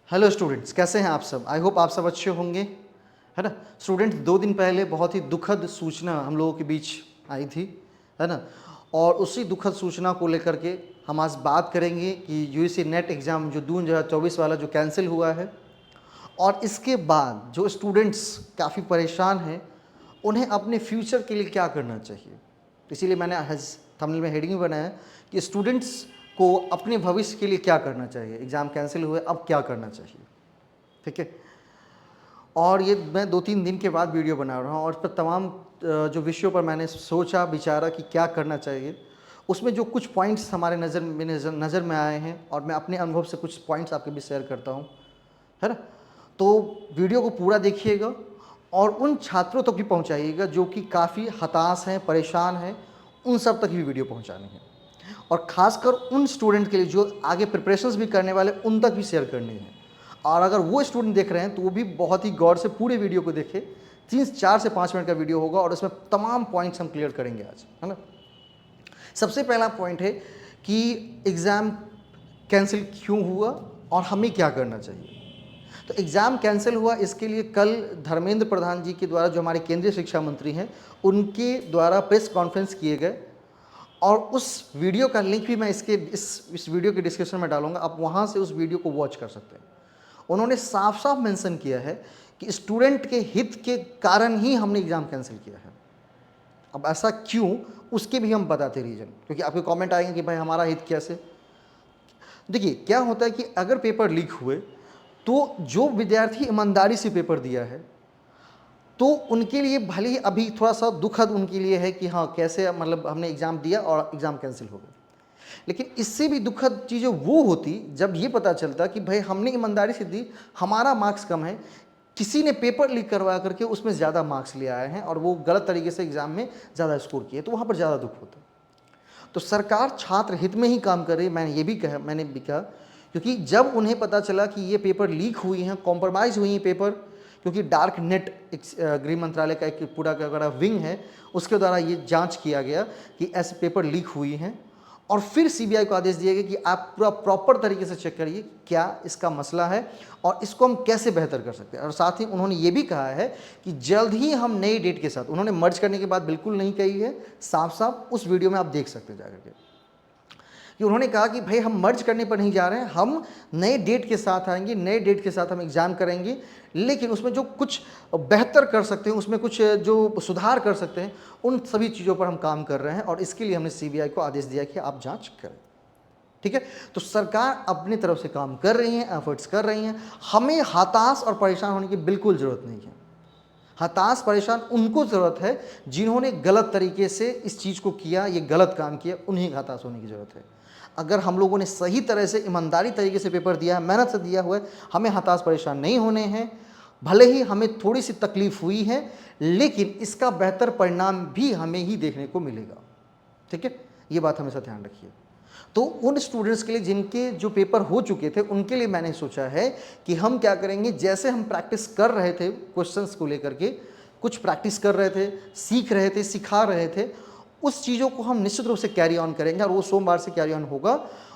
Hello students, कैसे हैं आप सब। आई होप आप सब अच्छे होंगे, है ना। स्टूडेंट्स, 2 दिन पहले बहुत ही दुखद सूचना हम लोगों के बीच आई थी, है ना। और उसी दुखद सूचना को लेकर के हम आज बात करेंगे कि यूजीसी नेट एग्ज़ाम जो 2024 वाला जो कैंसिल हुआ है, और इसके बाद जो स्टूडेंट्स काफ़ी परेशान हैं उन्हें अपने फ्यूचर के लिए क्या करना चाहिए। इसीलिए मैंने थंबनेल में हेडिंग बनाया कि स्टूडेंट्स को अपने भविष्य के लिए क्या करना चाहिए, एग्ज़ाम कैंसिल हुए अब क्या करना चाहिए। ठीक है। और ये मैं 2-3 दिन के बाद वीडियो बना रहा हूँ और इस पर तमाम जो विषयों पर मैंने सोचा विचारा कि क्या करना चाहिए, उसमें जो कुछ पॉइंट्स हमारे नज़र में आए हैं और मैं अपने अनुभव से कुछ पॉइंट्स आपके बीच शेयर करता हूँ, है ना। तो वीडियो को पूरा देखिएगा और उन छात्रों तक भी पहुँचाइएगा जो कि काफ़ी हताश हैं, परेशान हैं, उन सब तक भी वीडियो पहुँचानी है। और ख़ासकर उन स्टूडेंट के लिए जो आगे प्रिपरेशंस भी करने वाले, उन तक भी शेयर करनी है। और अगर वो स्टूडेंट देख रहे हैं तो वो भी बहुत ही गौर से पूरे वीडियो को देखें। 4 से 5 मिनट का वीडियो होगा और उसमें तमाम पॉइंट्स हम क्लियर करेंगे आज, है ना। सबसे पहला पॉइंट है कि एग्ज़ाम कैंसिल क्यों हुआ और हमें क्या करना चाहिए। तो एग्ज़ाम कैंसिल हुआ, इसके लिए कल धर्मेंद्र प्रधान जी के द्वारा, जो हमारे केंद्रीय शिक्षा मंत्री हैं, उनके द्वारा प्रेस कॉन्फ्रेंस किए गए और उस वीडियो का लिंक भी मैं इस वीडियो के डिस्क्रिप्शन में डालूंगा। आप वहाँ से उस वीडियो को वॉच कर सकते हैं। उन्होंने साफ साफ मेंशन किया है कि स्टूडेंट के हित के कारण ही हमने एग्ज़ाम कैंसिल किया है। अब ऐसा क्यों, उसके भी हम बताते रीजन, क्योंकि आपके कमेंट आएंगे कि भाई हमारा हित कैसे। देखिए क्या होता है कि अगर पेपर लीक हुए तो जो विद्यार्थी ईमानदारी से पेपर दिया है तो उनके लिए भले ही अभी थोड़ा सा दुखद उनके लिए है कि हाँ कैसे, मतलब हमने एग्ज़ाम दिया और एग्ज़ाम कैंसिल हो गया। लेकिन इससे भी दुखद चीज़ें वो होती जब ये पता चलता कि भाई हमने ईमानदारी से दी, हमारा मार्क्स कम है, किसी ने पेपर लीक करवा करके उसमें ज़्यादा मार्क्स ले आए हैं और वो गलत तरीके से एग्ज़ाम में ज़्यादा स्कोर किए, तो वहाँ पर ज़्यादा दुख होता है। तो सरकार छात्र हित में ही काम कर रही है, मैंने भी कहा, क्योंकि जब उन्हें पता चला कि ये पेपर लीक हुई हैं, कॉम्प्रोमाइज़ हुई हैं पेपर, क्योंकि डार्क नेट गृह मंत्रालय का एक पूरा का बड़ा विंग है, उसके द्वारा ये जांच किया गया कि ऐसे पेपर लीक हुई हैं, और फिर सीबीआई को आदेश दिया गया कि आप पूरा प्रॉपर तरीके से चेक करिए क्या इसका मसला है और इसको हम कैसे बेहतर कर सकते हैं। और साथ ही उन्होंने ये भी कहा है कि जल्द ही हम नई डेट के साथ, उन्होंने मर्ज करने की बात बिल्कुल नहीं कही है, साफ साफ उस वीडियो में आप देख सकते हैं जाकर के, कि उन्होंने कहा कि भाई हम मर्ज करने पर नहीं जा रहे हैं, हम नए डेट के साथ आएंगे, नए डेट के साथ हम एग्ज़ाम करेंगे, लेकिन उसमें जो कुछ बेहतर कर सकते हैं, उसमें कुछ जो सुधार कर सकते हैं, उन सभी चीज़ों पर हम काम कर रहे हैं और इसके लिए हमने सीबीआई को आदेश दिया कि आप जांच करें। ठीक है। तो सरकार अपनी तरफ से काम कर रही है, एफर्ट्स कर रही हैं। हमें हताश और परेशान होने की बिल्कुल ज़रूरत नहीं है। हताश परेशान उनको ज़रूरत है जिन्होंने गलत तरीके से इस चीज़ को किया, ये गलत काम किया, उन्हें हताश होने की ज़रूरत है। अगर हम लोगों ने सही तरह से ईमानदारी तरीके से पेपर दिया है, मेहनत से दिया हुआ है, हमें हताश परेशान नहीं होने हैं। भले ही हमें थोड़ी सी तकलीफ हुई है, लेकिन इसका बेहतर परिणाम भी हमें ही देखने को मिलेगा। ठीक है, ये बात हमेशा ध्यान रखिए। तो उन स्टूडेंट्स के लिए जिनके जो पेपर हो चुके थे, उनके लिए मैंने सोचा है कि हम क्या करेंगे, जैसे हम प्रैक्टिस कर रहे थे क्वेश्चंस को लेकर के, कुछ प्रैक्टिस कर रहे थे, सीख रहे थे, सिखा रहे थे, उस चीज़ों को हम निश्चित रूप से कैरी ऑन करेंगे और वो सोमवार से कैरी ऑन होगा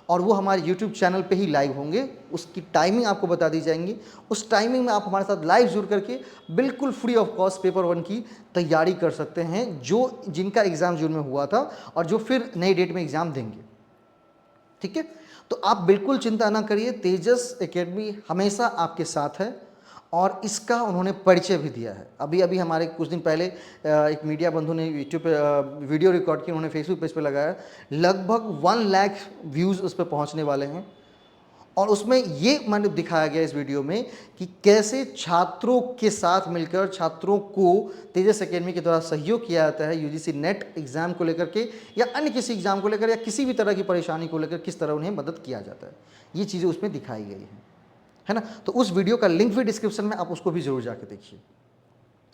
और वो हमारे यूट्यूब चैनल पे ही लाइव होंगे। उसकी टाइमिंग आपको बता दी जाएंगी। उस टाइमिंग में आप हमारे साथ लाइव जुड़ करके बिल्कुल फ्री ऑफ कॉस्ट पेपर 1 की तैयारी कर सकते हैं, जो जिनका एग्ज़ाम जून में हुआ था और जो फिर नई डेट में एग्ज़ाम देंगे। ठीक है, तो आप बिल्कुल चिंता ना करिए, तेजस एकेडमी हमेशा आपके साथ है और इसका उन्होंने परिचय भी दिया है। अभी अभी हमारे कुछ दिन पहले एक मीडिया बंधु ने यूट्यूब पे वीडियो रिकॉर्ड की, उन्होंने फेसबुक पेज पे लगाया, लगभग 1 लाख व्यूज़ उस पर पहुँचने वाले हैं। और उसमें ये मैंने दिखाया गया इस वीडियो में कि कैसे छात्रों के साथ मिलकर छात्रों को तेजस एकेडमी के द्वारा सहयोग किया जाता है यूजीसी नेट एग्ज़ाम को लेकर के या अन्य किसी एग्ज़ाम को लेकर या किसी भी तरह की परेशानी को लेकर किस तरह उन्हें मदद किया जाता है। ये चीज़ें उसमें दिखाई गई हैं, है ना। तो उस वीडियो का लिंक भी डिस्क्रिप्शन में, आप उसको भी ज़रूर जाके देखिए।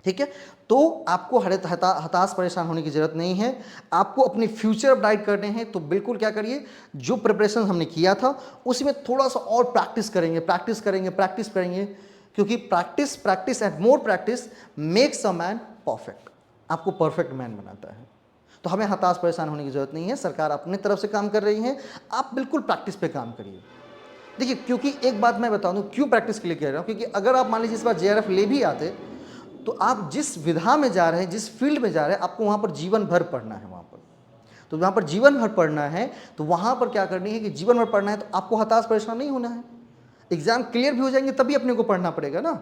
ठीक है, तो आपको हताश परेशान होने की ज़रूरत नहीं है। आपको अपने फ्यूचर ब्राइट करने हैं तो बिल्कुल क्या करिए, जो प्रिपरेशन हमने किया था उसी में थोड़ा सा और प्रैक्टिस करेंगे, क्योंकि practice and more practice makes a man perfect. आपको परफेक्ट मैन बनाता है। तो हमें हताश परेशान होने की ज़रूरत नहीं है। सरकार अपनी तरफ से काम कर रही है, आप बिल्कुल प्रैक्टिस पे काम करिए। देखिए, क्योंकि एक बात मैं बता दूँ क्यों प्रैक्टिस के लिए कह रहा हूँ, क्योंकि अगर आप मान लीजिए इस बार जेआरएफ ले भी आते, तो आप जिस विधा में जा रहे हैं, जिस फील्ड में जा रहे हैं, आपको वहाँ पर जीवन भर पढ़ना है वहाँ पर। तो जहाँ पर जीवन भर पढ़ना है, तो वहाँ पर क्या करनी है कि जीवन भर पढ़ना है तो आपको हताश परेशान नहीं होना है। एग्ज़ाम क्लियर भी हो जाएंगे तभी अपने को पढ़ना पड़ेगा ना।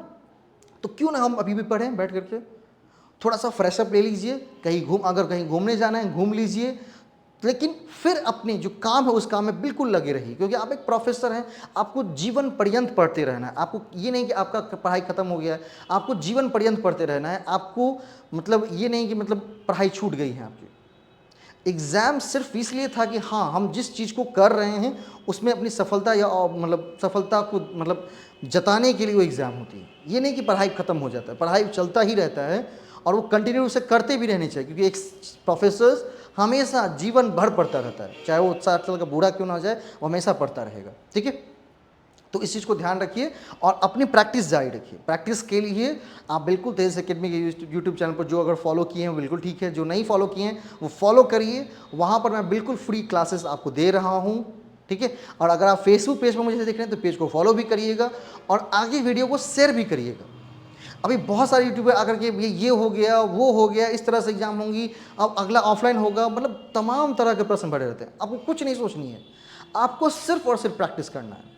तो क्यों ना हम अभी भी पढ़ें बैठ करके, थोड़ा सा फ्रेश अप ले लीजिए, अगर कहीं घूमने जाना है घूम लीजिए, लेकिन फिर अपने जो काम है उस काम में बिल्कुल लगे रहिए, क्योंकि आप एक प्रोफेसर हैं, आपको जीवन पर्यंत पढ़ते रहना है। आपको ये नहीं कि आपका पढ़ाई खत्म हो गया है, आपको जीवन पर्यंत पढ़ते रहना है। आपको मतलब ये नहीं कि मतलब पढ़ाई छूट गई है आपकी। एग्ज़ाम सिर्फ इसलिए था कि हाँ, हम जिस चीज़ को कर रहे हैं उसमें अपनी सफलता या मतलब सफलता को मतलब जताने के लिए वो एग्ज़ाम होती है। ये नहीं कि पढ़ाई ख़त्म हो जाता है, पढ़ाई चलता ही रहता है और वो कंटिन्यू उसे करते भी रहने चाहिए, क्योंकि एक प्रोफेसर्स हमेशा जीवन भर पढ़ता रहता है, चाहे वो 60 साल का बूढ़ा क्यों ना हो जाए, वो हमेशा पढ़ता रहेगा। ठीक है, तो इस चीज़ को ध्यान रखिए और अपनी प्रैक्टिस जारी रखिए। प्रैक्टिस के लिए आप बिल्कुल तेज एकेडमी के यूट्यूब चैनल पर जो अगर फॉलो किए हैं बिल्कुल ठीक है, जो नहीं फॉलो किए हैं वो फॉलो करिए। वहाँ पर मैं बिल्कुल फ्री क्लासेस आपको दे रहा हूँ। ठीक है, और अगर आप फेसबुक पेज पर मुझे देख रहे हैं तो पेज को फॉलो भी करिएगा और आगे वीडियो को शेयर भी करिएगा। अभी बहुत सारे यूट्यूबर आकर के ये हो गया, वो हो गया, इस तरह से एग्जाम होंगी, अब अगला ऑफलाइन होगा, मतलब तमाम तरह के प्रश्न भरे रहते हैं। आपको कुछ नहीं सोचनी है, आपको सिर्फ और सिर्फ प्रैक्टिस करना है।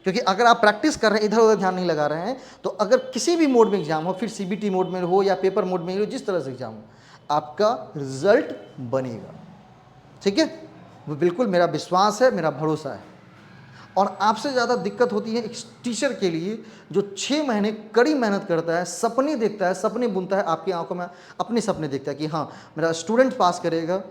क्योंकि अगर आप प्रैक्टिस कर रहे हैं, इधर उधर ध्यान नहीं लगा रहे हैं, तो अगर किसी भी मोड में एग्जाम हो, फिर सीबीटी मोड में हो या पेपर मोड में हो, जिस तरह से एग्जाम हो, आपका रिजल्ट बनेगा। ठीक है, वो बिल्कुल मेरा विश्वास है, मेरा भरोसा है। और आपसे ज़्यादा दिक्कत होती है एक टीचर के लिए जो 6 महीने कड़ी मेहनत करता है, सपने देखता है, सपने बुनता है, आपकी आंखों में अपने सपने देखता है कि हाँ मेरा स्टूडेंट पास करेगा,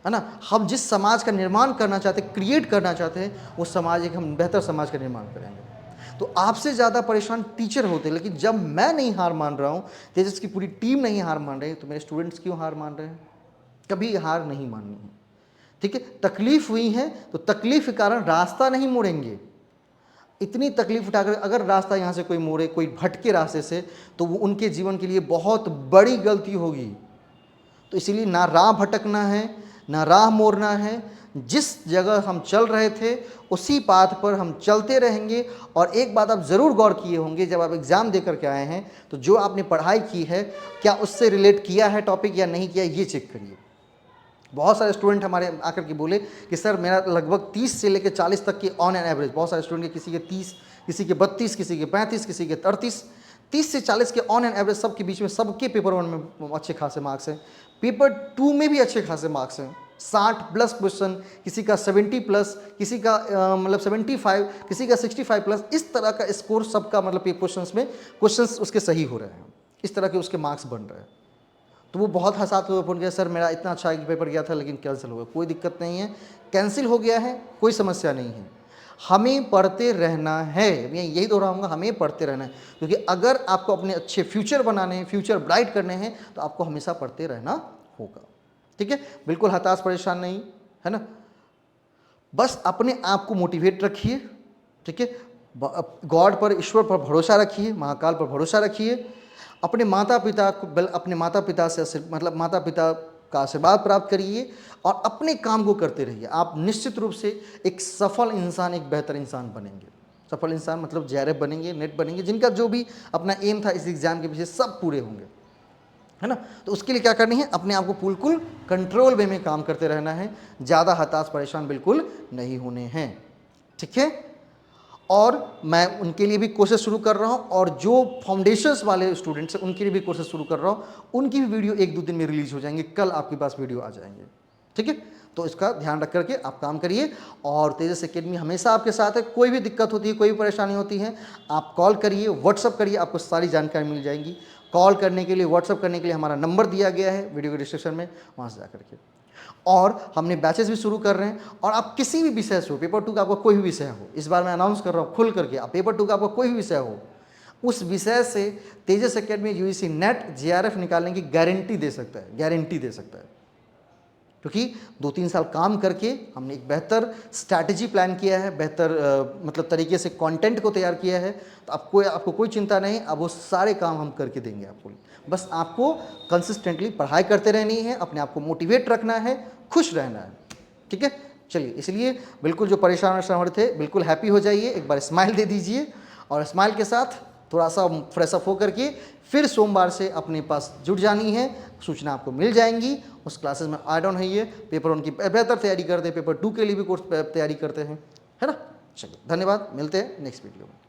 है ना। हम जिस समाज का निर्माण करना चाहते हैं, क्रिएट करना चाहते हैं, वो समाज एक हम बेहतर समाज का निर्माण करेंगे। तो आपसे ज़्यादा परेशान टीचर होते हैं, लेकिन जब मैं नहीं हार मान रहा हूँ, तेजस की पूरी टीम नहीं हार मान रही, तो मेरे स्टूडेंट्स क्यों हार मान रहे हैं? कभी हार नहीं माननी है। ठीक है, तकलीफ हुई है तो तकलीफ के कारण रास्ता नहीं मोड़ेंगे। इतनी तकलीफ उठाकर अगर रास्ता यहाँ से कोई मोड़े, कोई भटके रास्ते से, तो वो उनके जीवन के लिए बहुत बड़ी गलती होगी। तो इसीलिए ना राह भटकना है, ना राह मोड़ना है। जिस जगह हम चल रहे थे उसी पाथ पर हम चलते रहेंगे। और एक बात आप ज़रूर गौर किए होंगे, जब आप एग्ज़ाम दे करके आए हैं तो जो आपने पढ़ाई की है क्या उससे रिलेट किया है टॉपिक या नहीं किया, ये चेक करिए। बहुत सारे स्टूडेंट हमारे आकर के बोले कि सर मेरा लगभग 30 से लेकर 40 तक की ऑन एन एवरेज, बहुत सारे स्टूडेंट के किसी के 30, किसी के 32, किसी के 35, किसी के 38, 30 से 40 के ऑन एन एवरेज सबके बीच में, सबके पेपर 1 में अच्छे खासे मार्क्स हैं, पेपर 2 में भी अच्छे खासे मार्क्स हैं। 60 प्लस क्वेश्चन, किसी का 70 प्लस, किसी का मतलब 75, किसी का 65 प्लस, इस तरह का स्कोर सबका मतलब क्वेश्चन उसके सही हो रहे हैं, इस तरह के उसके मार्क्स बन रहे हैं। तो वो बहुत हताश हुए, बोल गया सर मेरा इतना अच्छा पेपर गया था लेकिन कैंसिल हो गया। कोई दिक्कत नहीं है, कैंसिल हो गया है कोई समस्या नहीं है, हमें पढ़ते रहना है। मैं यही दोहराऊंगा, हमें पढ़ते रहना है, क्योंकि अगर आपको अपने अच्छे फ्यूचर बनाने हैं, फ्यूचर ब्राइट करने हैं, तो आपको हमेशा पढ़ते रहना होगा। ठीक है, बिल्कुल हताश परेशान नहीं, है ना। बस अपने आप को मोटिवेट रखिए। ठीक है, गॉड पर, ईश्वर पर भरोसा रखिए, महाकाल पर भरोसा रखिए। अपने माता पिता को अपने माता पिता से मतलब माता पिता का आशीर्वाद प्राप्त करिए और अपने काम को करते रहिए। आप निश्चित रूप से एक सफल इंसान, एक बेहतर इंसान बनेंगे। सफल इंसान मतलब जेआरएफ बनेंगे, नेट बनेंगे, जिनका जो भी अपना एम था इस एग्ज़ाम के पीछे सब पूरे होंगे, है ना। तो उसके लिए क्या करनी है, अपने आप को बिल्कुल कंट्रोल वे में काम करते रहना है, ज़्यादा हताश परेशान बिल्कुल नहीं होने हैं। ठीक है, और मैं उनके लिए भी कोर्सेज शुरू कर रहा हूँ, और जो फाउंडेशंस वाले स्टूडेंट्स हैं उनके लिए भी कोर्सेज शुरू कर रहा हूँ। उनकी भी वीडियो 1-2 दिन में रिलीज हो जाएंगे, कल आपके पास वीडियो आ जाएंगे। ठीक है, तो इसका ध्यान रख करके आप काम करिए। और तेजस एकेडमी हमेशा आपके साथ है। कोई भी दिक्कत होती है, कोई भी परेशानी होती है, आप कॉल करिए, व्हाट्सअप करिए, आपको सारी जानकारी मिल जाएगी। कॉल करने के लिए, व्हाट्सअप करने के लिए हमारा नंबर दिया गया है वीडियो के डिस्क्रिप्शन में, वहाँ से जा करके। और हमने बैचेस भी शुरू कर रहे हैं। और आप किसी भी विषय से हो, पेपर 2 का आपका कोई भी विषय हो, इस बार मैं अनाउंस कर रहा हूँ खुल करके, आप पेपर 2 का आपका कोई भी विषय हो, उस विषय से तेजस एकेडमी यूजीसी नेट जेआरएफ निकालने की गारंटी दे सकता है, गारंटी दे सकता है। क्योंकि 2-3 साल काम करके हमने एक बेहतर स्ट्रैटेजी प्लान किया है, बेहतर मतलब तरीके से कंटेंट को तैयार किया है। तो आपको कोई चिंता नहीं, अब वो सारे काम हम करके देंगे आपको। बस आपको कंसिस्टेंटली पढ़ाई करते रहनी है, अपने आप को मोटिवेट रखना है, खुश रहना है। ठीक है, चलिए, इसलिए बिल्कुल जो परेशान श्रवण थे बिल्कुल हैप्पी हो जाइए, एक बार स्माइल दे दीजिए और स्माइल के साथ थोड़ा सा फ्रेश अप होकर के फिर सोमवार से अपने पास जुट जानी है। सूचना आपको मिल जाएंगी, उस क्लासेस में ऐड ऑन होइए, पेपर उनकी बेहतर तैयारी करते हैं, पेपर 2 के लिए भी कोर्स तैयारी करते हैं, है ना। चलिए, धन्यवाद, मिलते हैं नेक्स्ट वीडियो में।